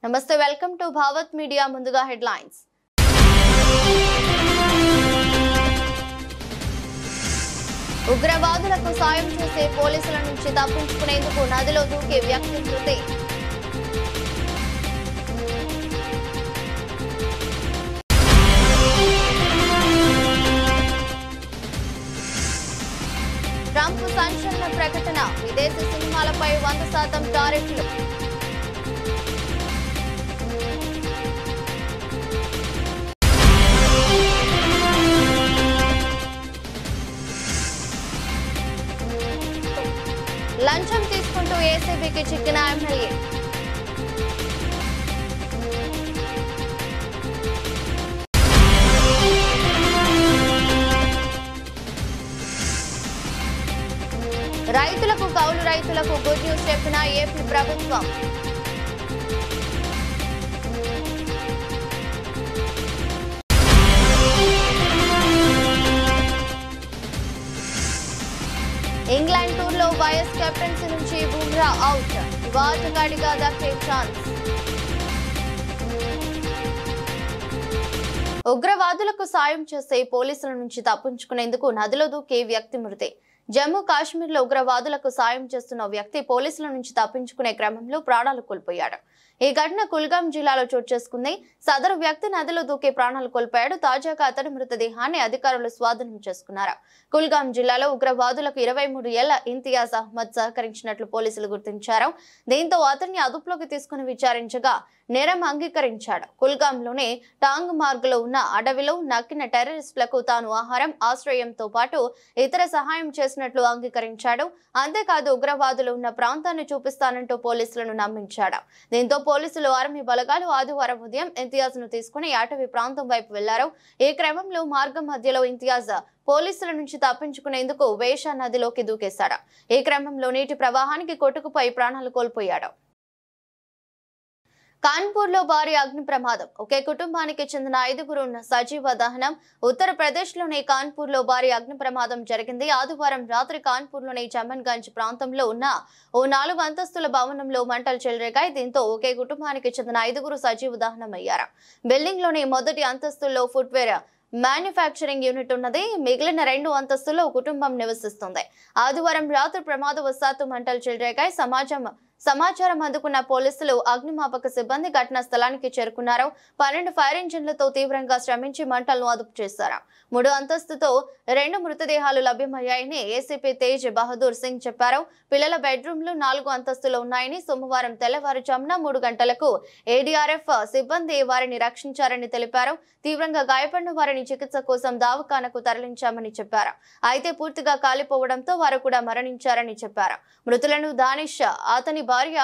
నమస్తే, welcome to Bhavat media. ముందుగా headlines. ఉగ్రవాదులకు సాయం చేసే పోలీసుల నుంచి తప్పించుకునేందుకు నదిలో దూకే వ్యక్తి మృతి. ట్రంప్ సంచలన ప్రకటన, విదేశీ సినిమాలపై 100% టారిఫ్లు. లంచం తీసుకుంటూ ఏసీబీకి చిక్కిన ఎమ్మెల్యే. రైతులకు, కౌలు రైతులకు గుడ్ న్యూస్ చెప్పిన ఏపీ ప్రభుత్వం. ఇంగ్లాండ్ టూర్ లో వైఎస్ కెప్టెన్సీ నుంచి బుమ్రా అవుట్, ఆటగాడిగా దక్కే ఛాన్స్. ఉగ్రవాదులకు సాయం చేసే పోలీసుల నుంచి తప్పించుకునేందుకు నదిలో దూకే వ్యక్తి మృతి. జమ్మూ కాశ్మీర్లో ఉగ్రవాదులకు సాయం చేస్తున్న వ్యక్తి పోలీసుల నుంచి తప్పించుకునే క్రమంలో ప్రాణాలు కోల్పోయాడు. ఈ ఘటన కుల్గాం జిల్లాలో చోటు చేసుకుంది. సదరు వ్యక్తి నదిలో దూకే ప్రాణాలు కోల్పోయాడు. తాజాగా అతడి మృతదేహాన్ని అధికారులు స్వాధీనం చేసుకున్నారు. కుల్గాం జిల్లాలో ఉగ్రవాదులకు 23 ఏళ్ల ఇంతియాజ్ అహ్మద్ సహకరించినట్లు పోలీసులు గుర్తించారు. దీంతో అతన్ని అదుపులోకి తీసుకుని విచారించగా నేరం అంగీకరించాడు. కుల్గాంలోని టాంగ్ మార్గ్లో ఉన్న అడవిలో నక్కిన టెర్రరిస్టులకు తాను ఆహారం, ఆశ్రయంతో పాటు ఇతర సహాయం చేసినట్లు అంగీకరించాడు. అంతేకాదు ఉగ్రవాదులు ఉన్న ప్రాంతాన్ని చూపిస్తానంటూ పోలీసులను నమ్మించాడు. దీంతో పోలీసులు, ఆర్మీ బలగాలు ఆదివారం ఉదయం ఇంతియాజ్ ను తీసుకుని అటవీ ప్రాంతం వైపు వెళ్లారు. ఈ క్రమంలో మార్గం మధ్యలో ఇంతియాజ్ పోలీసుల నుంచి తప్పించుకునేందుకు వేషా నదిలోకి దూకేశాడు. ఈ క్రమంలో నీటి ప్రవాహానికి కొట్టుకుపోయి ప్రాణాలు కోల్పోయాడు. కాన్పూర్ లో భారీ అగ్ని ప్రమాదం, ఒకే కుటుంబానికి చెందిన 5గురు సజీవ దహనం. ఉత్తరప్రదేశ్ లోని కాన్పూర్ లో భారీ అగ్ని ప్రమాదం జరిగింది. ఆదివారం రాత్రి కాన్పూర్ లోని చమన్గంజ్ ప్రాంతంలో ఉన్న ఓ 4 అంతస్తుల భవనంలో మంటలు చెలరేగాయి. దీంతో ఒకే కుటుంబానికి చెందిన 5గురు సజీవ దహనం అయ్యారు. బిల్డింగ్ లోని మొదటి అంతస్తులో ఫుట్వేర్ మ్యానుఫ్యాక్చరింగ్ యూనిట్ ఉన్నది. మిగిలిన 2 అంతస్తుల్లో కుటుంబం నివసిస్తుంది. ఆదివారం రాత్రి ప్రమాదవశాత్తు మంటలు చెలరేగాయి. సమాచారం అందుకున్న పోలీసులు, అగ్నిమాపక సిబ్బంది ఘటనా స్థలానికి చేరుకున్నారు. 12 ఫైర్ ఇంజిన్లతో తీవ్రంగా శ్రమించి మంటలను అదుపు చేశారు. 3 అంతస్తుతో 2 మృతదేహాలు లభ్యమయ్యాయని ఏసీపీ తేజ్ బహదూర్ సింగ్ చెప్పారు. పిల్లల బెడ్రూమ్లు 4 అంతస్తులో ఉన్నాయని, సోమవారం తెల్లవారుజామున 3 గంటలకు ఏడీఆర్ఎఫ్ సిబ్బంది వారిని రక్షించారని తెలిపారు. తీవ్రంగా గాయపడిన వారిని చికిత్స కోసం దవాఖానకు తరలించామని చెప్పారు. అయితే పూర్తిగా కాలిపోవడంతో వారు కూడా మరణించారని చెప్పారు. మృతులను దానిష్, అతని భార్య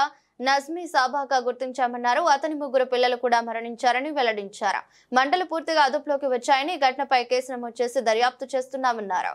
నజ్మీ సాబాగా గుర్తించామన్నారు. అతని 3 పిల్లలు కూడా మరణించారని వెల్లడించారు. మంటలు పూర్తిగా అదుపులోకి వచ్చాయని, ఘటనపై కేసు నమోదు చేసి దర్యాప్తు చేస్తున్నామన్నారు.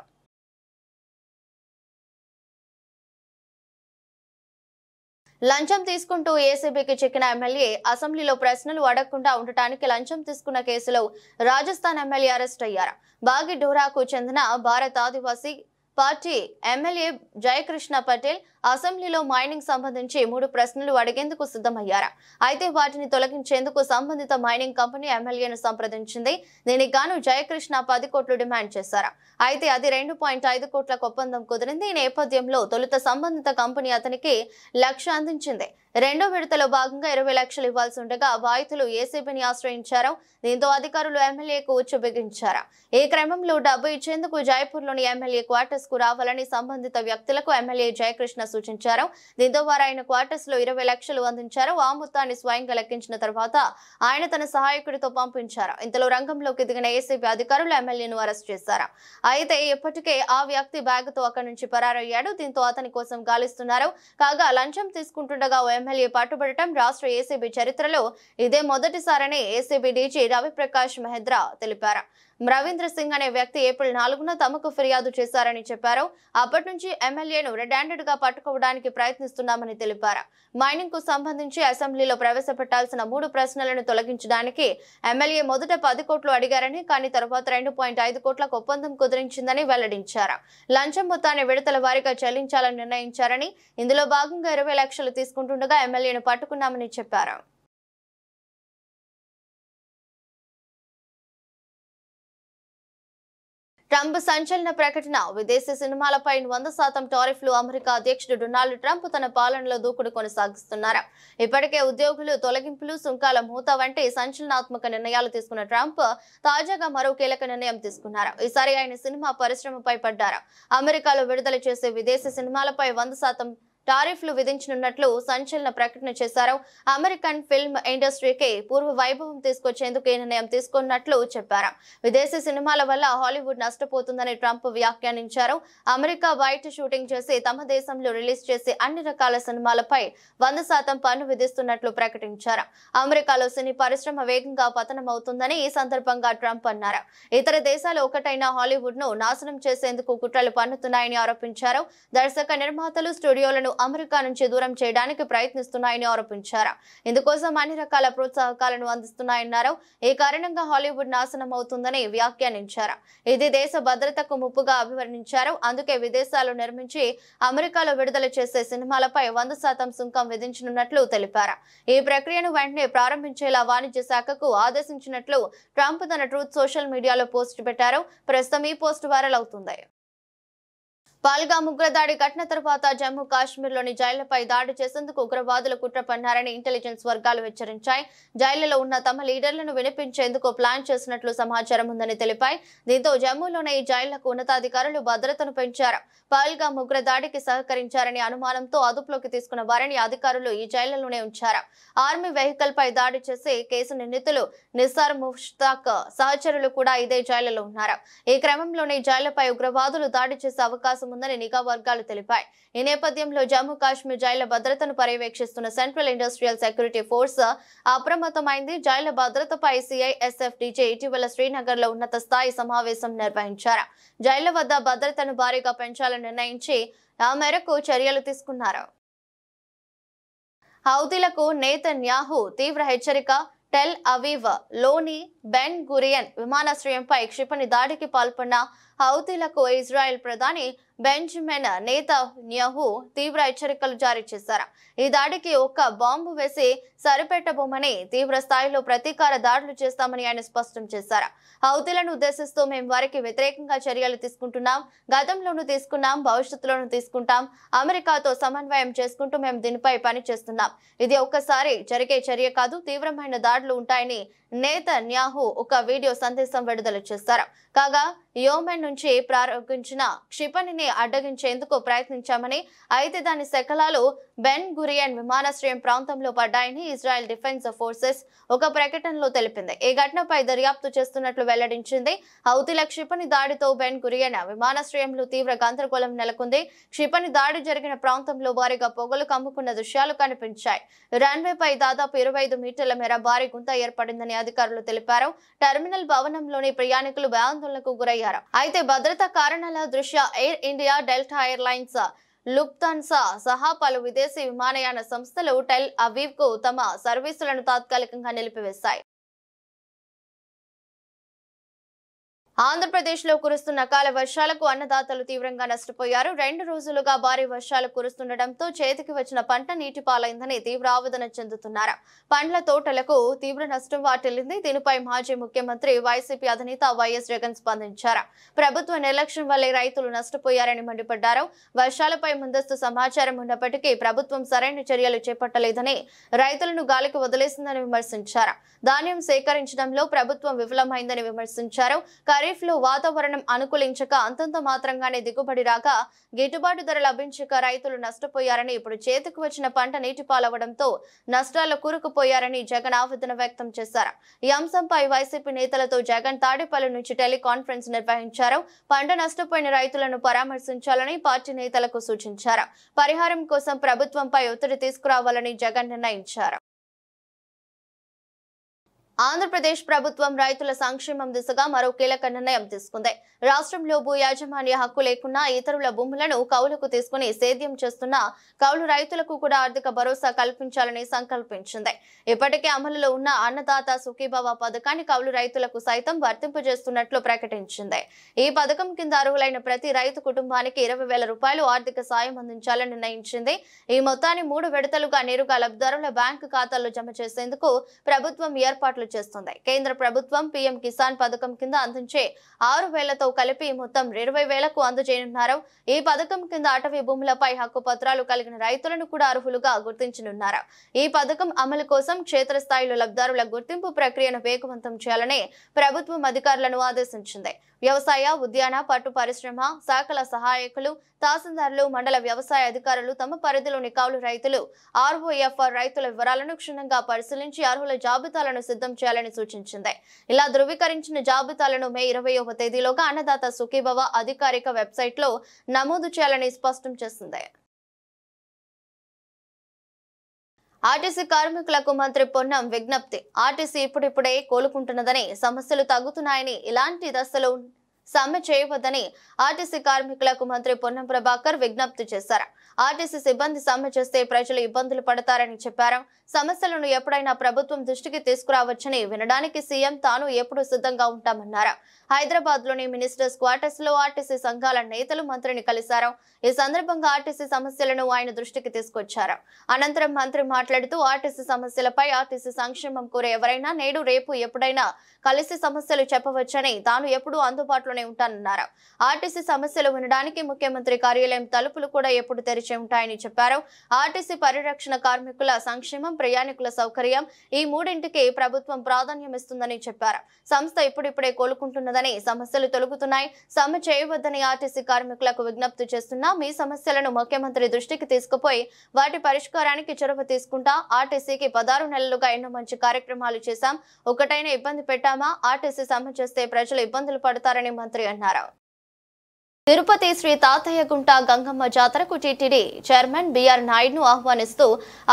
లంచం తీసుకుంటూ ఏసీబీకి చిక్కిన ఎమ్మెల్యే. అసెంబ్లీలో ప్రశ్నలు అడగకుండా ఉండటానికి లంచం తీసుకున్న కేసులో రాజస్థాన్ ఎమ్మెల్యే అరెస్ట్ అయ్యారు. బాగిడోరాకు చెందిన భారత ఆదివాసీ పార్టీ ఎమ్మెల్యే జయకృష్ణ పటేల్ అసెంబ్లీలో మైనింగ్ సంబంధించి 3 ప్రశ్నలు అడిగేందుకు సిద్ధమయ్యారు. అయితే వాటిని తొలగించేందుకు సంబంధిత మైనింగ్ కంపెనీ ఎమ్మెల్యేను సంప్రదించింది. దీనికి గాను జయకృష్ణ 10 కోట్లు డిమాండ్ చేశారు. అయితే అది 2.5 కోట్లకు ఒప్పందం కుదిరింది. ఈ నేపథ్యంలో తొలుత సంబంధిత కంపెనీ అతనికి 1 లక్ష అందించింది. రెండో విడతలో భాగంగా 20 లక్షలు ఇవ్వాల్సి ఉండగా బాధితులు ఏసీబీని ఆశ్రయించారు. దీంతో అధికారులు ఎమ్మెల్యేకు ఉచ్చు బిగించారు. ఈ క్రమంలో డబ్బు ఇచ్చేందుకు జైపూర్లోని ఎమ్మెల్యే క్వార్టర్స్ కు రావాలని సంబంధిత వ్యక్తులకు ఎమ్మెల్యే జయకృష్ణ సూచించారు. దీంతో వారు ఆయన క్వార్టర్స్ లో 20 లక్షలు అందించారు. ఆ మొత్తాన్ని స్వయంగా లెక్కించిన తర్వాత ఆయన తన సహాయకుడితో పంపించారు. ఇంతలో రంగంలోకి దిగిన ఏసీబీ అధికారులు ఎమ్మెల్యేను అరెస్ట్ చేశారు. అయితే ఇప్పటికే ఆ వ్యక్తి బ్యాగ్ తో అక్కడి నుంచి పరారయ్యాడు. దీంతో అతని కోసం గాలిస్తున్నారు. కాగా లంచం తీసుకుంటుండగా ఓ ఎమ్మెల్యే పట్టుబడటం రాష్ట్ర ఏసీబీ చరిత్రలో ఇదే మొదటిసారని ఏసీబీ డీజీ రవిప్రకాష్ మెహ్రా తెలిపారు. రవీంద్ర సింగ్ అనే వ్యక్తి ఏప్రిల్ 4న తమకు ఫిర్యాదు చేశారని చెప్పారు. అప్పటి నుంచి ఎమ్మెల్యేను రెడ్ హ్యాండెడ్ గా పట్టుకోవడానికి ప్రయత్నిస్తున్నామని తెలిపారు. మైనింగ్ కు సంబంధించి అసెంబ్లీలో ప్రవేశపెట్టాల్సిన 3 ప్రశ్నలను తొలగించడానికి ఎమ్మెల్యే మొదట 10 కోట్లు అడిగారని, కానీ తర్వాత 2.5 కోట్లకు ఒప్పందం కుదిరించిందని వెల్లడించారు. లంచం మొత్తాన్ని విడతల వారీగా చెల్లించాలని నిర్ణయించారని, ఇందులో భాగంగా 20 లక్షలు తీసుకుంటుండగా ఎమ్మెల్యేను పట్టుకున్నామని చెప్పారు. ట్రంప్ సంచలన ప్రకటన. విదేశీ సినిమాలపై 100% టారిఫ్లు. అమెరికా అధ్యక్షుడు డొనాల్డ్ ట్రంప్ తన పాలనలో దూకుడు కొనసాగిస్తున్నారు. ఇప్పటికే ఉద్యోగులు తొలగింపులు, సుంకాల మూత వంటి సంచలనాత్మక నిర్ణయాలు తీసుకున్న ట్రంప్ తాజాగా మరో కీలక నిర్ణయం తీసుకున్నారు. ఈసారి ఆయన సినిమా పరిశ్రమపై పడ్డారు. అమెరికాలో విడుదల చేసే విదేశీ సినిమాలపై 100% టారిఫ్లు విధించనున్నట్లు సంచలన ప్రకటన చేశారు. అమెరికన్ ఫిల్మ్ ఇండస్ట్రీకి పూర్వ వైభవం తీసుకొచ్చేందుకు ఈ నిర్ణయం తీసుకున్నట్లు చెప్పారు. విదేశీ సినిమాల వల్ల హాలీవుడ్ నష్టపోతుందని ట్రంప్ వ్యాఖ్యానించారు. అమెరికా బయట షూటింగ్ చేసి తమ దేశంలో రిలీజ్ చేసే అన్ని రకాల సినిమాలపై 100% పన్ను విధిస్తున్నట్లు ప్రకటించారు. అమెరికాలో సినీ పరిశ్రమ వేగంగా పతనమవుతుందని ఈ సందర్భంగా ట్రంప్ అన్నారు. ఇతర దేశాలు ఒకటైన హాలీవుడ్ ను నాశనం చేసేందుకు కుట్రలు పన్నుతున్నాయని ఆరోపించారు. దర్శక నిర్మాతలు స్టూడియోలను అమెరికా నుంచి దూరం చేయడానికి ప్రయత్నిస్తున్నాయని ఆరోపించారు. ఇందుకోసం అన్ని రకాల ప్రోత్సాహకాలను అందిస్తున్నాయన్నారు. ఈ కారణంగా హాలీవుడ్ నాశనం అవుతుందని వ్యాఖ్యానించారు. ఇది దేశ భద్రతకు ముప్పుగా అభివర్ణించారు. అందుకే విదేశాల్లో నిర్మించి అమెరికాలో విడుదల చేసే సినిమాలపై 100% సుంకం విధించనున్నట్లు తెలిపారు. ఈ ప్రక్రియను వెంటనే ప్రారంభించేలా వాణిజ్య శాఖకు ఆదేశించినట్లు ట్రంప్ తన ట్రూత్ సోషల్ మీడియాలో పోస్ట్ పెట్టారు. ప్రస్తుతం ఈ పోస్ట్ వైరల్ అవుతుంది. పహల్గామ్ ఉగ్రదాడి ఘటన తర్వాత జమ్మూ కాశ్మీర్లోని జైళ్లపై దాడి చేసేందుకు ఉగ్రవాదులు కుట్ర పన్నారని ఇంటెలిజెన్స్ వర్గాలు హెచ్చరించాయి. జైళ్లలో ఉన్న తమ లీడర్లను వినిపించేందుకు ప్లాన్ చేసినట్లు సమాచారం ఉందని తెలిపాయి. దీంతో జమ్మూలోని ఈ జైళ్లకు ఉన్నతాధికారులు భద్రతను పెంచారు. పహల్గామ్ ఉగ్రదాడికి సహకరించారని అనుమానంతో అదుపులోకి తీసుకున్న వారిని అధికారులు ఈ జైళ్లలోనే ఉంచారు. ఆర్మీ వెహికల్ పై దాడి చేసి కేసు నిందితులు నిసార్ ముష్తాక్ సహచరులు కూడా ఇదే జైళ్లలో ఉన్నారు. ఈ క్రమంలోనే జైళ్లపై ఉగ్రవాదులు దాడి చేసే అవకాశం ఉందని నిఘా వర్గాలు తెలిపాయి. ఈ నేపథ్యంలో జమ్మూ కాశ్మీర్ జైళ్ల భద్రతను పర్యవేక్షిస్తున్న సెంట్రల్ ఇండస్ట్రియల్ సెక్యూరిటీ ఫోర్స్ అప్రమత్తమైంది. జైళ్ల భద్రతపై సిఐఎస్ఎఫ్ డీజీ ఇటీవల శ్రీనగర్ లో ఉన్నత స్థాయి సమావేశం నిర్వహించారు. జైళ్ల వద్ద భద్రతను భారీగా పెంచాలని నిర్ణయించి ఆ మేరకు చర్యలు తీసుకున్నారు. హౌతీలకు నేతన్యాహు తీవ్ర హెచ్చరిక. టెల్ అవీవ్ లోని బెన్ గురియన్ విమానాశ్రయంపై క్షిపణి దాడికి పాల్పడిన హౌతీలకు ఇజ్రాయెల్ ప్రధాని బెంజమిన్ నెతన్యాహు తీవ్ర హెచ్చరికలు జారీ చేశారు. ఈ దాడికి ఒక్క బాంబు వేసి సరిపెట్టబోమని, తీవ్ర స్థాయిలో ప్రతీకార దాడులు చేస్తామని ఆయన స్పష్టం చేశారు. హౌతీలను ఉద్దేశిస్తూ మేము వారికి వ్యతిరేకంగా చర్యలు తీసుకుంటున్నాం, గతంలోనూ తీసుకున్నాం, భవిష్యత్తులోనూ తీసుకుంటాం. అమెరికాతో సమన్వయం చేసుకుంటూ మేము దీనిపై పని చేస్తున్నాం. ఇది ఒక్కసారి జరిగే చర్య కాదు, తీవ్రమైన దాడులు ఉంటాయని నెతన్యాహు ఒక వీడియో సందేశం విడుదల చేశారు. కాగా యోమెన్ నుంచి ప్రారంభించిన క్షిపణిని అడ్డగించేందుకు ప్రయత్నించామని, అయితే దాని శకలాలు బెన్ గురియన్ విమానాశ్రయం ప్రాంతంలో పడ్డాయని ఇజ్రాయెల్ డిఫెన్స్ ఫోర్సెస్ ఒక ప్రకటనలో తెలిపింది. ఈ ఘటనపై దర్యాప్తు చేస్తున్నట్లు వెల్లడించింది. హౌతీల క్షిపణి దాడితో బెన్ గురియన్ విమానాశ్రయంలో తీవ్ర గందరగోళం నెలకొంది. క్షిపణి దాడి జరిగిన ప్రాంతంలో భారీగా పొగలు కమ్ముకున్న దృశ్యాలు కనిపించాయి. రన్వేపై దాదాపు 25 మీటర్ల మేర భారీ గుంత ఏర్పడిందని అధికారులు తెలిపారు. టెర్మినల్ భవనంలోని ప్రయాణికులు భయాందోళనకు గురయ్యారు. అయితే భద్రతా కారణాల దృష్ట్యా air India, delta airlines, Lufthansa సహా పలు విదేశీ విమానయాన సంస్థలు టెల్ అవీవ్ కు తమ సర్వీసులను తాత్కాలికంగా నిలిపివేశాయి. ఆంధ్రప్రదేశ్లో కురుస్తున్న అకాల వర్షాలకు అన్నదాతలు తీవ్రంగా నష్టపోయారు. 2 రోజులుగా భారీ వర్షాలు కురుస్తుండటంతో చేతికి వచ్చిన పంట నీటి పాలైందని తీవ్ర ఆవేదన చెందుతున్నారు. పండ్ల తోటలకు తీవ్ర నష్టం వాటిల్లింది. దీనిపై మాజీ ముఖ్యమంత్రి వైసీపీ అధినేత వైఎస్ జగన్ స్పందించారు. ప్రభుత్వ నిర్లక్ష్యం వల్లే రైతులు నష్టపోయారని మండిపడ్డారు. వర్షాలపై ముందస్తు సమాచారం ఉన్నప్పటికీ ప్రభుత్వం సరైన చర్యలు చేపట్టలేదని, రైతులను గాలికి వదిలేసిందని విమర్శించారు. ధాన్యం సేకరించడంలో ప్రభుత్వం విఫలమైందని విమర్శించారు. ఖరీఫ్ లో వాతావరణం అనుకూలించక అంతంత మాత్రంగానే దిగుబడి రాక గిట్టుబాటు ధర లభించక రైతులు నష్టపోయారని, ఇప్పుడు చేతికి వచ్చిన పంట నీటి పాలవడంతో నష్టాల్లో కూరుకుపోయారని జగన్ ఆవేదన వ్యక్తం చేశారు. ఈ అంశంపై వైసీపీ నేతలతో జగన్ తాడేపల్లి నుంచి టెలికాన్ఫరెన్స్ నిర్వహించారు. పంట నష్టపోయిన రైతులను పరామర్శించాలని పార్టీ నేతలకు సూచించారు. పరిహారం కోసం ప్రభుత్వంపై ఒత్తిడి తీసుకురావాలని జగన్ నిర్ణయించారు. ఆంధ్రప్రదేశ్ ప్రభుత్వం రైతుల సంక్షేమం దిశగా మరో కీలక నిర్ణయం తీసుకుంది. రాష్ట్రంలో భూ యాజమాన్య హక్కు లేకున్నా ఇతరుల భూములను కౌలుకు తీసుకుని సేద్యం చేస్తున్న కౌలు రైతులకు కూడా ఆర్థిక భరోసా కల్పించాలని సంకల్పించింది. ఇప్పటికే అమలులో ఉన్న అన్నదాత సుఖీభవ పథకాన్ని కౌలు రైతులకు సైతం వర్తింపజేస్తున్నట్లు ప్రకటించింది. ఈ పథకం కింద అర్హులైన ప్రతి రైతు కుటుంబానికి 20,000 రూపాయలు ఆర్థిక సాయం అందించాలని నిర్ణయించింది. ఈ మొత్తాన్ని 3 విడతలుగా నేరుగా లబ్ధిదారుల బ్యాంకు ఖాతాల్లో జమ చేసేందుకు ప్రభుత్వం ఏర్పాట్లు చేస్తుంది. కేంద్ర ప్రభుత్వం పీఎం కిసాన్ పథకం కింద అందించే 6,000తో కలిపి మొత్తం 20,000కు అందజేయనున్నారు. ఈ పథకం కింద అటవీ భూములపై హక్కు పత్రాలు కలిగిన రైతులను కూడా అర్హులుగా గుర్తించనున్నారు. ఈ పథకం అమలు కోసం క్షేత్రస్థాయిలో లబ్ధిదారుల గుర్తింపు ప్రక్రియను వేగవంతం చేయాలని ప్రభుత్వం అధికారులను ఆదేశించింది. వ్యవసాయ, ఉద్యాన, పట్టు పరిశ్రమ శాఖల సహాయకులు, తహసీల్దార్లు, మండల వ్యవసాయ అధికారులు తమ పరిధిలోని కౌలు రైతులు, ఆర్ఓఎఫ్ఆర్ రైతుల వివరాలను క్షుణ్ణంగా పరిశీలించి అర్హుల జాబితాలను సిద్ధం చేయాలని సూచించింది. ఇలా ధృవీకరించిన జాబితాలను మే 20వ తేదీలోగా అన్నదాత సుఖీభవ అధికారిక వెబ్సైట్ లో నమోదు చేయాలని స్పష్టం చేసింది. ఆర్టీసీ కార్మికులకు మంత్రి పొన్నం విజ్ఞప్తి. ఆర్టీసీ ఇప్పుడిప్పుడే కోలుకుంటున్నదని, సమస్యలు తగ్గుతున్నాయని, ఇలాంటి దశలో సమ్మె చేయవద్దని ఆర్టీసీ కార్మికులకు మంత్రి పొన్నం ప్రభాకర్ విజ్ఞప్తి చేశారు. ఆర్టీసీ సిబ్బంది సమ్మె చేస్తే ప్రజలు ఇబ్బందులు పడతారని చెప్పారు. సమస్యలను ఎప్పుడైనా ప్రభుత్వం దృష్టికి తీసుకురావచ్చని వినడానికి సీఎం తాను ఎప్పుడు సిద్ధంగా ఉంటామన్నారు. హైదరాబాద్ లోని మినిస్టర్స్ క్వార్టర్స్ లో ఆర్టీసీ సంఘాల నేతలు మంత్రిని కలిశారు. ఈ సందర్భంగా ఆర్టీసీ సమస్యలను ఆయన దృష్టికి తీసుకొచ్చారు. అనంతరం మంత్రి మాట్లాడుతూ ఆర్టీసీ సమస్యలపై ఆర్టీసీ సంక్షేమం కోరే ఎవరైనా నేడు రేపు ఎప్పుడైనా కలిసి సమస్యలు చెప్పవచ్చని, తాను ఎప్పుడూ అందుబాటులోనే ఉంటానన్నారు. ఆర్టీసీ సమస్యలు వినడానికి ముఖ్యమంత్రి కార్యాలయం తలుపులు కూడా ఎప్పుడు తెరిచి ఉంటాయని చెప్పారు. ఆర్టీసీ పరిరక్షణ, కార్మికుల సంక్షేమం, ప్రయాణికుల సౌకర్యం ఈ మూడింటికి ప్రభుత్వం ప్రాధాన్యం ఇస్తుందని చెప్పారు. సంస్థ ఇప్పుడిప్పుడే కోలుకుంటున్నదని, సమస్యలు తొలగుతున్నాయి, సమ్మె చేయవద్దని ఆర్టీసీ కార్మికులకు విజ్ఞప్తి చేస్తున్నా. మీ సమస్యలను ముఖ్యమంత్రి దృష్టికి తీసుకుపోయి వాటి పరిష్కారానికి చొరవ తీసుకుంటా. ఆర్టీసీకి 16 నెలలుగా ఎన్నో మంచి కార్యక్రమాలు చేశాం. ఒకటైనా ఇబ్బంది పెట్టామా? ఆర్టీసీ సమ్మె చేస్తే ప్రజలు ఇబ్బందులు పడతారని మంత్రి అన్నారు. తిరుపతి శ్రీ తాతయ్యగుంట గంగమ్మ జాతరకు టీటీడీ చైర్మన్ బిఆర్ నాయుడును ఆహ్వానిస్తూ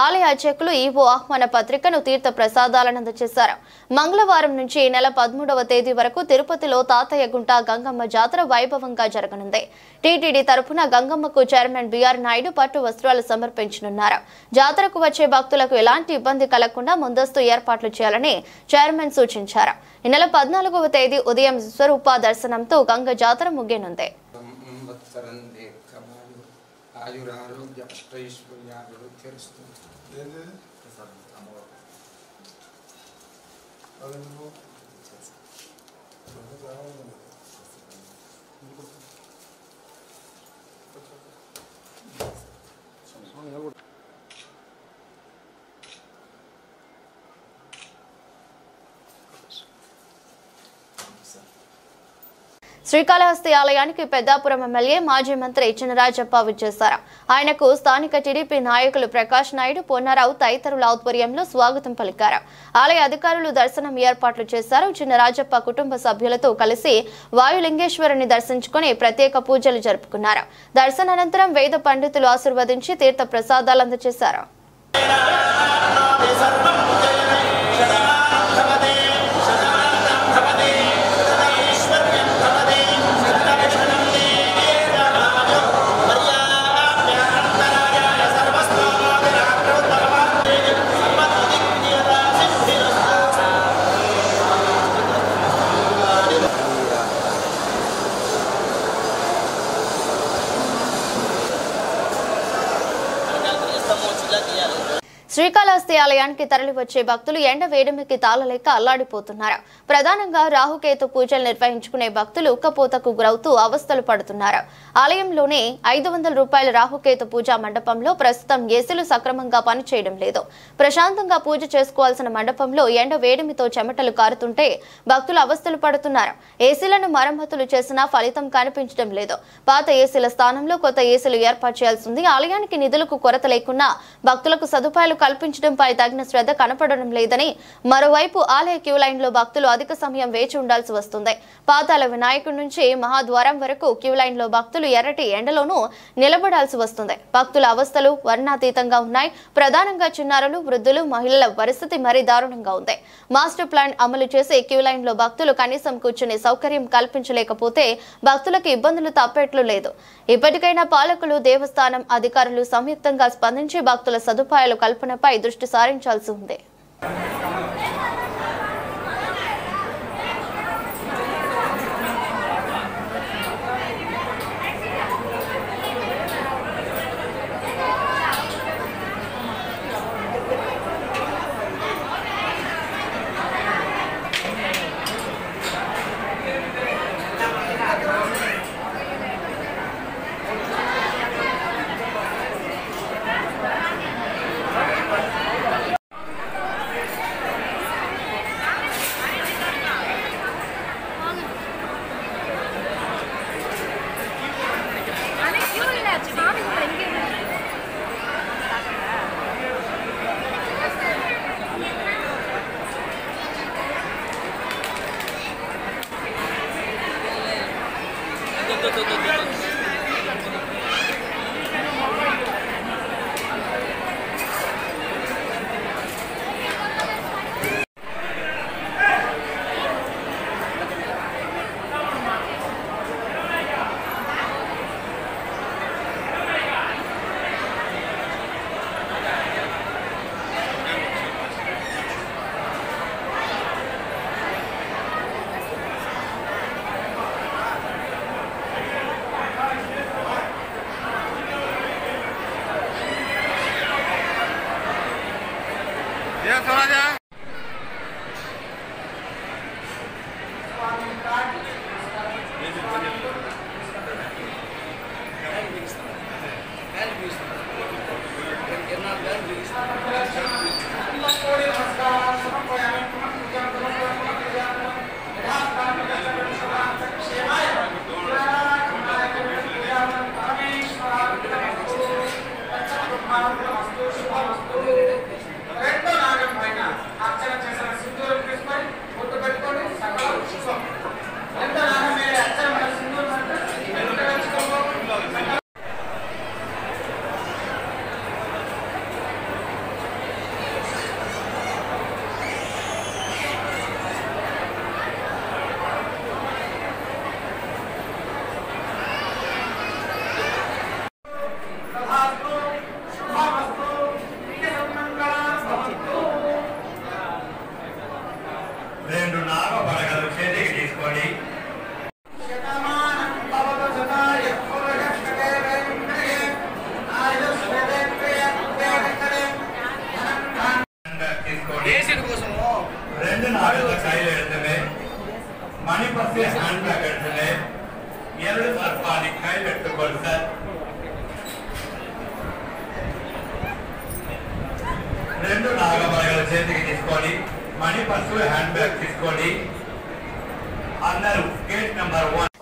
ఆలయ అర్చకులు ఈవో ఆహ్వాన పత్రికను తీర్థ ప్రసాదాలను అందజేశారు. మంగళవారం నుంచి ఈ నెల 13వ తేదీ వరకు తిరుపతిలో తాతయ్యగుంట గంగమ్మ జాతర వైభవంగా జరగనుంది. టీటీడీ తరఫున గంగమ్మకు చైర్మన్ బిఆర్ నాయుడు పట్టు వస్త్రాలు సమర్పించనున్నారు. జాతరకు వచ్చే భక్తులకు ఎలాంటి ఇబ్బంది కలగకుండా ముందస్తు ఏర్పాట్లు చేయాలని చైర్మన్ సూచించారు. ఈ నెల 14వ తేదీ ఉదయం స్వరూప దర్శనంతో గంగ జాతర ముగియనుంది. శ్రీకాళహస్తి ఆలయానికి పెద్దాపురం ఎమ్మెల్యే మాజీ మంత్రి చినరాజప్ప విచ్చేశారు. ఆయనకు స్థానిక టీడీపీ నాయకులు ప్రకాష్ నాయుడు, పొన్నారావు తదితరుల ఆధ్వర్యంలో స్వాగతం పలికారు. ఆలయ అధికారులు దర్శనం ఏర్పాట్లు చేశారు. చినరాజప్ప కుటుంబ సభ్యులతో కలిసి వాయులింగేశ్వరుని దర్శించుకుని ప్రత్యేక పూజలు జరుపుకున్నారు. దర్శనానంతరం వేద పండితులు ఆశీర్వదించి తీర్థ ప్రసాదాలు అందజేశారు. శ్రీకాళహస్తి ఆలయానికి తరలివచ్చే భక్తులు ఎండ వేడిమికి తాళలేక అల్లాడిపోతున్నారు. ప్రధానంగా రాహుకేతు పూజలు నిర్వహించుకునే భక్తులు ఉక్కపోతకు గురవుతూ అవస్థలు పడుతున్నారు. ఆలయంలోనే 500 రూపాయల రాహుకేతు పూజా మండపంలో ప్రస్తుతం ఏసీలు సక్రమంగా పనిచేయడం లేదు. ప్రశాంతంగా పూజ చేసుకోవాల్సిన మండపంలో ఎండ వేడిమితో చెమటలు కారుతుంటే భక్తులు అవస్థలు పడుతున్నారు. ఏసీలను మరమ్మతులు చేసినా ఫలితం కనిపించడం లేదు. పాత ఏసీల స్థానంలో కొత్త ఏసీలు ఏర్పాటు చేయాల్సింది. ఆలయానికి నిధులకు కొరత లేకున్నా భక్తులకు సదుపాయాలు కల్పించడంపై తగిన శ్రద్ధ కనపడడం లేదని, మరోవైపు ఆలయ క్యూ లైన్ లో భక్తులు అధిక సమయం వేచి ఉండాల్సి వస్తుంది. పాతాళ వినాయకుడి నుంచి మహాద్వారం వరకు క్యూ లైన్ లో భక్తులు ఎర్రటి ఎండలోనూ నిలబడాల్సి వస్తుంది. భక్తుల అవస్థలు వర్ణాతీతంగా ఉన్నాయి. ప్రధానంగా చిన్నారులు, వృద్ధులు, మహిళల పరిస్థితి మరీ దారుణంగా ఉంది. మాస్టర్ ప్లాన్ అమలు చేసి క్యూ లైన్ లో భక్తులు కనీసం కూర్చునే సౌకర్యం కల్పించలేకపోతే భక్తులకు ఇబ్బందులు తప్పేట్లు లేదు. ఇప్పటికైనా పాలకులు, దేవస్థానం అధికారులు సంయుక్తంగా స్పందించి భక్తుల సదుపాయాల కల్పనపై దృష్టి సారించాల్సి ఉంది.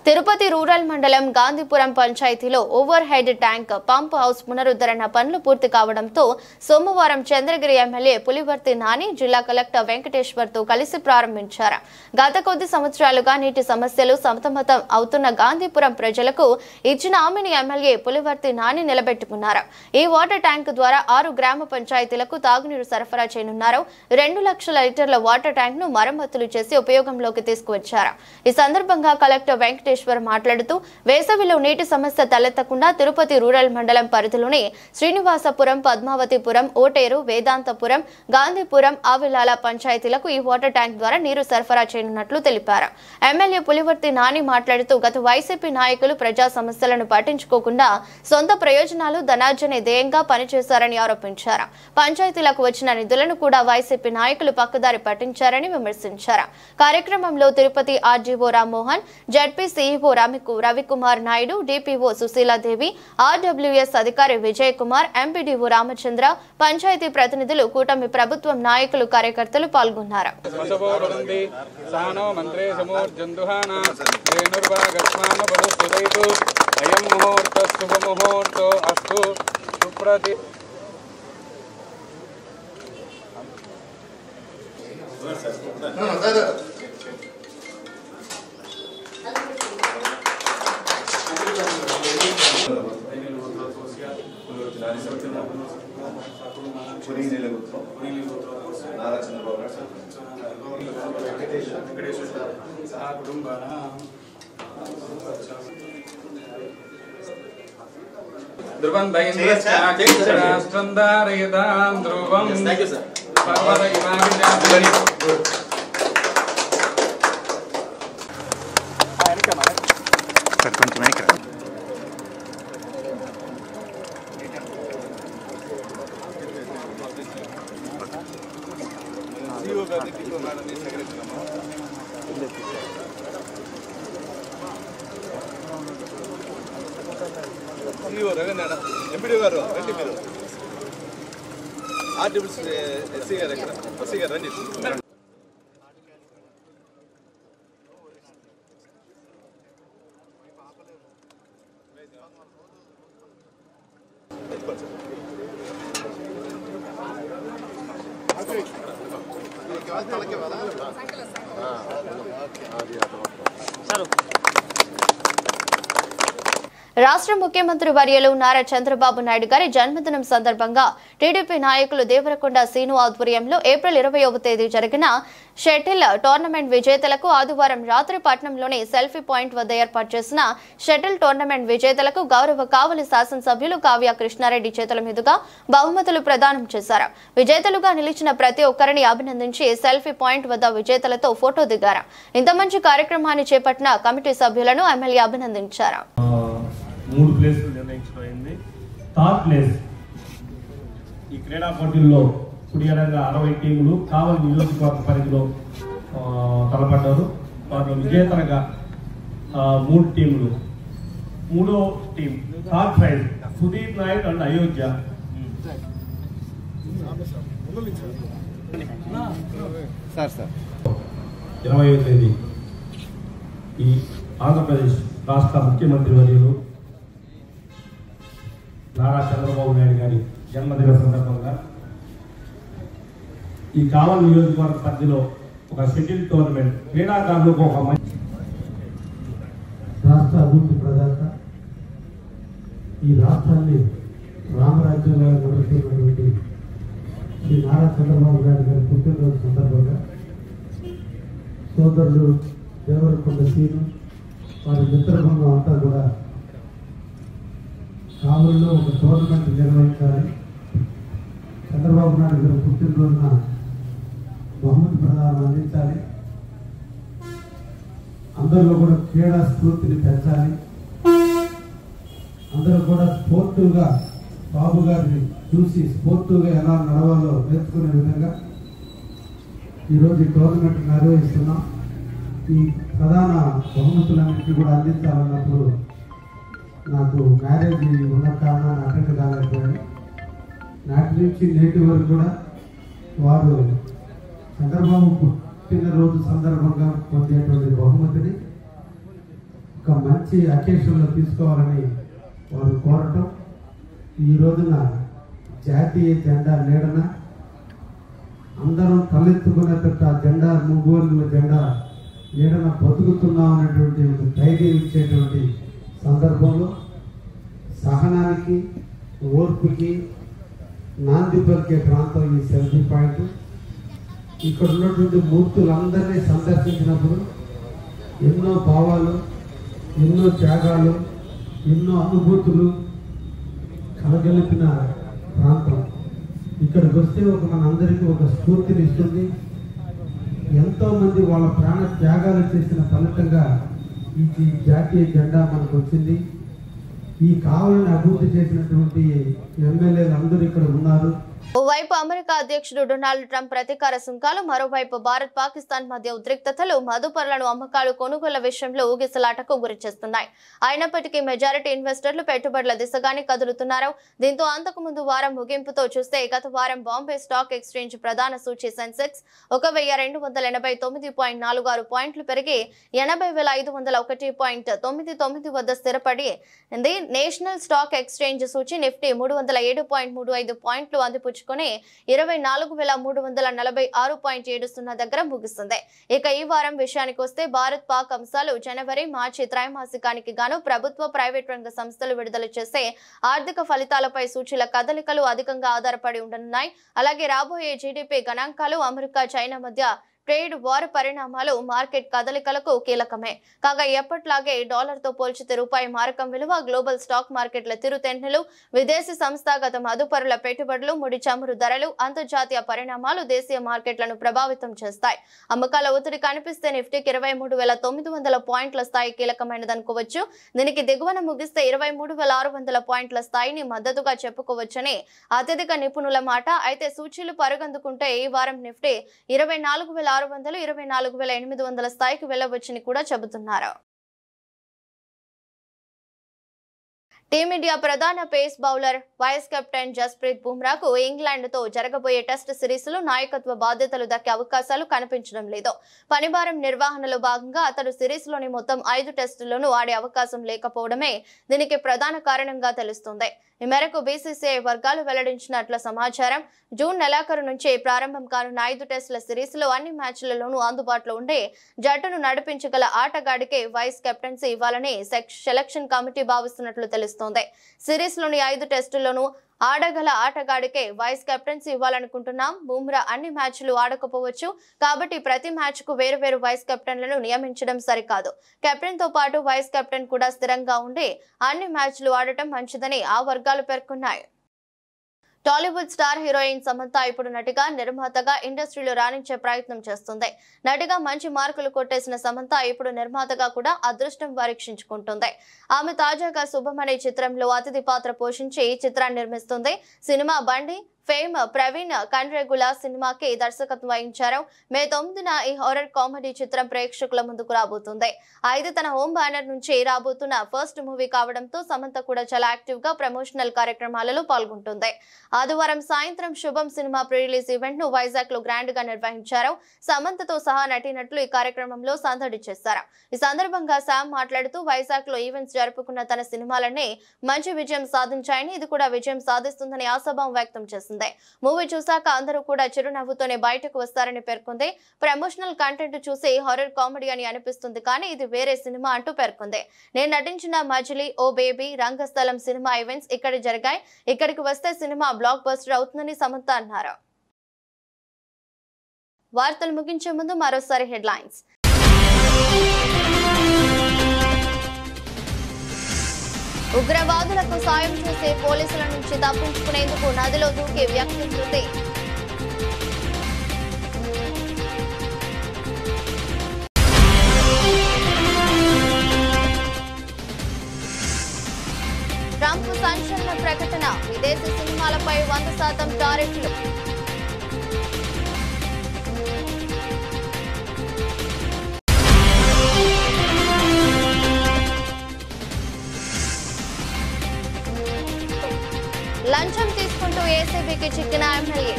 తిరుపతి రూరల్ మండలం గాంధీపురం పంచాయతీలో over head tank pump house పునరుద్ధరణ పనులు పూర్తి కావడంతో సోమవారం చంద్రగిరి ఎమ్మెల్యే పులివర్తి నాని జిల్లా కలెక్టర్ వెంకటేశ్వర్ తో కలిసి ప్రారంభించారు. గత కొద్ది సంవత్సరాలుగా నీటి సమస్యలు సతమతం అవుతున్న గాంధీపురం ప్రజలకు ఇచ్చిన హామీని ఎమ్మెల్యే పులివర్తి నాని నిలబెట్టుకున్నారు. ఈ వాటర్ ట్యాంక్ ద్వారా 6 గ్రామ పంచాయతీలకు తాగునీరు సరఫరా చేయనున్నారు. 2 లక్షల లీటర్ల వాటర్ ట్యాంక్ ను మరమ్మతులు చేసి ఉపయోగంలోకి తీసుకువచ్చారు. ఈ సందర్భంగా కలెక్టర్ వెంకటేశ్వర్ మాట్లాడుతూ వేసవిలో నీటి సమస్య తలెత్తకుండా తిరుపతి రూరల్ మండలం పరిధిలోని శ్రీనివాసపురం, పద్మావతిపురం, ఓటేరు, వేదాంతపురం, గాంధీపురం, ఆవిలాల పంచాయతీలకు ఈ వాటర్ ట్యాంక్ ద్వారా నీరు సరఫరా చేయనున్నట్లు తెలిపారు. ఎమ్మెల్యే పులివర్తి నాని మాట్లాడుతూ గత వైసీపీ నాయకులు ప్రజా సమస్యలను పట్టించుకోకుండా సొంత ప్రయోజనాలు, ధనార్జనే ధ్యేయంగా పనిచేశారని ఆరోపించారు. పంచాయతీలకు వచ్చిన నిధులను కూడా వైసీపీ నాయకులు పక్కదారి పట్టించారని విమర్శించారు. కార్యక్రమంలో Tirupati RGO Rammohan, ZP CEO Ravikumar Naidu, DPO Sushila Devi, RWS అధికారి విజయ్ కుమార్, ఎంపీడీఓ రామచంద్ర, పంచాయతీ ప్రతినిధులు, కూటమి ప్రభుత్వం నాయకులు, కార్యకర్తలు పాల్గొన్నారు. ఎంపీడీ గారు రండి, మీరు ఆర్టిబుల్స్ ఎస్సీ గారు ఎక్కడ ఎస్సీ గారు రండి. రాష్ట్ర ముఖ్యమంత్రి వర్యులు నారా చంద్రబాబు నాయుడు గారి జన్మదినం సందర్భంగా టీడీపీ నాయకులు దేవరకొండ సీను ఆధ్వర్యంలో ఏప్రిల్ 20వ తేదీ జరిగిన షటిల్ టోర్నమెంట్ విజేతలకు ఆదివారం రాత్రి పట్నంలోని సెల్ఫీ పాయింట్ వద్ద ఏర్పాటు చేసిన షటిల్ టోర్నమెంట్ విజేతలకు గౌరవ కావలి శాసనసభ్యులు కావ్య కృష్ణారెడ్డి చేతుల మీదుగా బహుమతులు ప్రదానం చేశారు. విజేతలుగా నిలిచిన ప్రతి ఒక్కరిని అభినందించి సెల్ఫీ పాయింట్ వద్ద విజేతలతో ఫోటో దిగారు. ఇంత మంచి కార్యక్రమాన్ని చేపట్టిన కమిటీ సభ్యులను ఎమ్మెల్యే అభినందించారు. 3 ప్లేసులు నిర్ణయించబడింది. థర్డ్ ప్లేస్ ఈ క్రీడా పోటీల్లో కుడియడంగా 60 టీములు కావలి నియోజకవర్గ పరిధిలో తలపడ్డారు. వాటిలో విజేతలుగా 3 టీములు. 3వ team third prize Sudeep Naidu and Ayodhya. Sir 20వ తేదీ ఈ ఆంధ్రప్రదేశ్ రాష్ట్ర ముఖ్యమంత్రి వర్యులు నారా చంద్రబాబు నాయుడు గారి జన్మదిన సందర్భంగా ఈ కావలి నియోజకవర్గ పరిధిలో ఒక షటిల్ టోర్నమెంట్ క్రీడాకారులకు ఒక మంచి రాష్ట్ర అభివృద్ధి ప్రదాత, ఈ రాష్ట్రాన్ని రామరాజ్యంగా నడుస్తున్నటువంటి శ్రీ నారా చంద్రబాబు నాయుడు గారి పుట్టినరోజు సందర్భంగా సోదరుడు దేవరకొండ సీను వారి మిత్రబృందం అంతా కూడా కావలిలో ఒక టోర్నమెంట్ నిర్వహించాలి, చంద్రబాబు నాయుడు గారి పుట్టినరోజున బహుమతి ప్రదానం అందించాలి, అందరిలో కూడా క్రీడా స్ఫూర్తిని పెంచాలి, అందరూ కూడా స్పోర్టివ్గా బాబు గారిని చూసి స్పోర్టివ్గా ఎలా నడవాలో నేర్చుకునే విధంగా ఈరోజు ఈ టోర్నమెంట్ నిర్వహిస్తున్నాం. ఈ ప్రధాన బహుమతులన్నింటినీ కూడా అందించాలన్నప్పుడు నాకు మ్యారేజ్ ఉన్న కారణాన్ని అటెండ్ కాలేకపోయాను. నాటి నుంచి నేటి వరకు కూడా వారు చంద్రబాబు పుట్టినరోజు సందర్భంగా పొందేటువంటి బహుమతిని ఒక మంచి అకేషన్లో తీసుకోవాలని వారు కోరటం, ఈ రోజున జాతీయ జెండా నీడన అందరం తలెత్తుకునేటట్టు ఆ జెండా మూగోళ్ళ జెండా నీడన బతుకుతున్నాం అనేటువంటి ఒక ధైర్యం ఇచ్చేటువంటి సందర్భంలో సహనానికి ఓర్పుకి నాంది పలికే ప్రాంతం ఈ సెల్ఫీ పాయింట్. ఇక్కడ ఉన్నటువంటి మూర్తులందరినీ సందర్శించినప్పుడు ఎన్నో భావాలు, ఎన్నో త్యాగాలు, ఎన్నో అనుభూతులు కలగలిపిన ప్రాంతం. ఇక్కడికి వస్తే ఒక మనందరికీ ఒక స్ఫూర్తిని ఇస్తుంది. ఎంతోమంది వాళ్ళ ప్రాణ త్యాగాలు చేసిన ఫలితంగా ఈ జాతీయ జెండా మనకు వచ్చింది. ఈ కావాలని అభివృద్ధి చేసినటువంటి ఎమ్మెల్యేలు అందరూ ఇక్కడ ఉన్నారు. ఓవైపు అమెరికా అధ్యక్షుడు డొనాల్డ్ ట్రంప్ ప్రతీకార సుంకాలు, మరోవైపు భారత్ పాకిస్తాన్ మధ్య ఉద్రిక్తతలు మదుపర్లను అమ్మకాలు కొనుగోళ్ల విషయంలో ఊగిసలాటకు గురిచేస్తున్నాయి. అయినప్పటికీ మెజారిటీ ఇన్వెస్టర్లు పెట్టుబడుల దిశగానే కదులుతున్నారు. దీంతో అంతకుముందు వారం ముగింపుతో చూస్తే గత వారం బాంబే స్టాక్ ఎక్స్చేంజ్ ప్రధాన సూచీ సెన్సెక్స్ 1229.46 పాయింట్లు పెరిగి 80,501.99 వద్ద స్థిరపడి నేషనల్ స్టాక్ ఎక్స్చేంజ్ సూచీ నిఫ్టీ 307.35 పాయింట్లు అందిపుచ్చుకుంది. పుంజుకొని 24,346.70 దగ్గర ముగిస్తుంది. ఇక ఈ వారం విషయానికి వస్తే భారత్ పాక్ అంశాలు జనవరి మార్చి త్రైమాసికానికి గాను ప్రభుత్వ ప్రైవేట్ రంగ సంస్థలు విడుదల చేసే ఆర్థిక ఫలితాలపై సూచీల కదలికలు అధికంగా ఆధారపడి ఉండనున్నాయి. అలాగే రాబోయే జీడీపీ గణాంకాలు, అమెరికా చైనా మధ్య ట్రేడ్ వార్ పరిణామాలు మార్కెట్ కదలికలకు కీలకమే. కాగా ఎప్పట్లాగే డాలర్తో పోల్చితే రూపాయి మారకం విలువ, గ్లోబల్ స్టాక్ మార్కెట్ల తిరుతెన్నులు, విదేశీ సంస్థాగత మదుపరుల పెట్టుబడులు, ముడి చమురు ధరలు, అంతర్జాతీయ పరిణామాలు దేశీయ మార్కెట్లను ప్రభావితం చేస్తాయి. అమ్మకాల ఒత్తిడి కనిపిస్తే నిఫ్టీకి 23,900 పాయింట్ల స్థాయి కీలకమైనదనుకోవచ్చు. దీనికి దిగువన ముగిస్తే 23,600 పాయింట్ల స్థాయిని మద్దతుగా చెప్పుకోవచ్చని అత్యధిక నిపుణుల మాట. అయితే సూచీలు పరుగందుకుంటే ఈ వారం నిఫ్టీ 24,600, 24,800 స్థాయికి వెళ్లవచ్చని కూడా చెబుతున్నారు. టీమిండియా ప్రధాన pace bowler vice captain Jasprit బుమ్రాకు ఇంగ్లాండ్తో జరగబోయే టెస్ట్ సిరీస్లో నాయకత్వ బాధ్యతలు దక్కే అవకాశాలు కనిపించడం లేదు. పనిభారం నిర్వహణలో భాగంగా అతడు సిరీస్లోని మొత్తం 5 టెస్టులను ఆడే అవకాశం లేకపోవడమే దీనికి ప్రధాన కారణంగా తెలుస్తుంది. ఈ మేరకు బీసీసీఐ వర్గాలు వెల్లడించినట్లు సమాచారం. జూన్ నెలాఖరు నుంచి ప్రారంభం కానున్న 5 టెస్టుల సిరీస్లో అన్ని మ్యాచ్లలోనూ అందుబాటులో ఉండే జట్టును నడిపించగల ఆటగాడికే వైస్ కెప్టెన్సీ ఇవ్వాలని సెలక్షన్ కమిటీ భావిస్తున్నట్లు తెలుస్తోంది. సిరీస్లోని 5 టెస్టుల్లోనూ ఆడగల ఆటగాడికే వైస్ కెప్టెన్సీ ఇవ్వాలనుకుంటున్నాం. బుమ్రా అన్ని మ్యాచ్లు ఆడకపోవచ్చు కాబట్టి ప్రతి మ్యాచ్ కు వేరు వైస్ కెప్టెన్లను నియమించడం సరికాదు. కెప్టెన్ తో పాటు వైస్ కెప్టెన్ కూడా స్థిరంగా ఉండి అన్ని మ్యాచ్లు ఆడటం మంచిదని ఆ వర్గాలు పేర్కొన్నాయి. టాలీవుడ్ స్టార్ హీరోయిన్ సమంత ఇప్పుడు నటిగా, నిర్మాతగా ఇండస్ట్రీలో రాణించే ప్రయత్నం చేస్తుంది. నటిగా మంచి మార్కులు కొట్టేసిన సమంత ఇప్పుడు నిర్మాతగా కూడా అదృష్టం పరీక్షించుకుంటుంది. ఆమె తాజాగా శుభమణి చిత్రంలో అతిథి పాత్ర పోషించి ఈ చిత్రాన్ని నిర్మిస్తుంది. సినిమా బండి ఫేమ్ ప్రవీణ్ కండ్రేగుల సినిమాకి దర్శకత్వం వహించారు. మే 9న ఈ హారర్ కామెడీ చిత్రం ప్రేక్షకుల ముందుకు రాబోతుంది. అయితే తన హోమ్ బ్యానర్ నుంచి రాబోతున్న ఫస్ట్ మూవీ కావడంతో సమంత కూడా చాలా యాక్టివ్ గా ప్రమోషనల్ కార్యక్రమాలలో పాల్గొంటుంది. ఆదివారం సాయంత్రం శుభం సినిమా ప్రీ రిలీజ్ ఈవెంట్ ను వైజాగ్ లో గ్రాండ్ గా నిర్వహించారు. సమంతతో సహా నటీనటులు ఈ కార్యక్రమంలో సందడి చేశారు. ఈ సందర్భంగా శామ్ మాట్లాడుతూ వైజాగ్ లో ఈవెంట్స్ జరుపుకున్న తన సినిమాలన్నీ మంచి విజయం సాధించాయని, ఇది కూడా విజయం సాధిస్తుందని ఆశాభావం వ్యక్తం చేసింది. మూవీ చూశాక అందరూ కూడా చిరునవ్వుతోనే బయటకు వస్తారని పేర్కొంది. ప్రమోషనల్ కంటెంట్ చూసి హారర్ కామెడీ అని అనిపిస్తుంది కానీ ఇది వేరే సినిమా అంటూ పేర్కొంది. నేను నటించిన మజిలీ, ఓ బేబీ, రంగస్థలం సినిమా ఈవెంట్స్ ఇక్కడ జరిగాయి. ఇక్కడికి వస్తే సినిమా బ్లాక్ బస్టర్ అవుతుందని సమంత అన్నారు. వార్తలు ముగించే ముందు మరోసారి హెడ్లైన్స్. ఉగ్రవాదులకు సాయం చేసే పోలీసుల నుంచి తప్పించుకునేందుకు నదిలో దూకే వ్యక్తి మృతి. ట్రంప్ సంచలన ప్రకటన, విదేశీ సినిమాలపై 100% టారిఫ్లు. లంచం తీసుకుంటూ ఏసీబీకి చిక్కిన ఎమ్మెల్యే.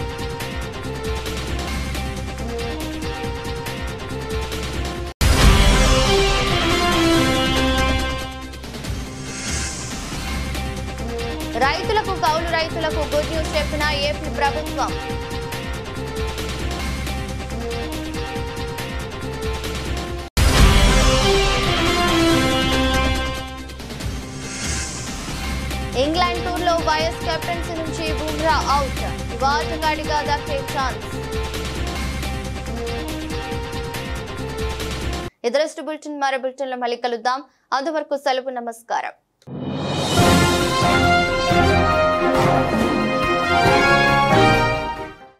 రైతులకు, కౌలు రైతులకు గుడ్ న్యూస్ చెప్పిన ఏపీ ప్రభుత్వం. ఇంగ్లాండ్ టూర్ లో వైస్ కెప్టెన్సీ నుంచి బుమ్రా అవుట్. ఆటగాడిగా దక్కే ఛాన్స్. ఇదరస్ట్ బులెటిన్ మరో బులెటిన్ లో మళ్ళీ కలుద్దాం. అంతవరకు సెలవు. నమస్కారం.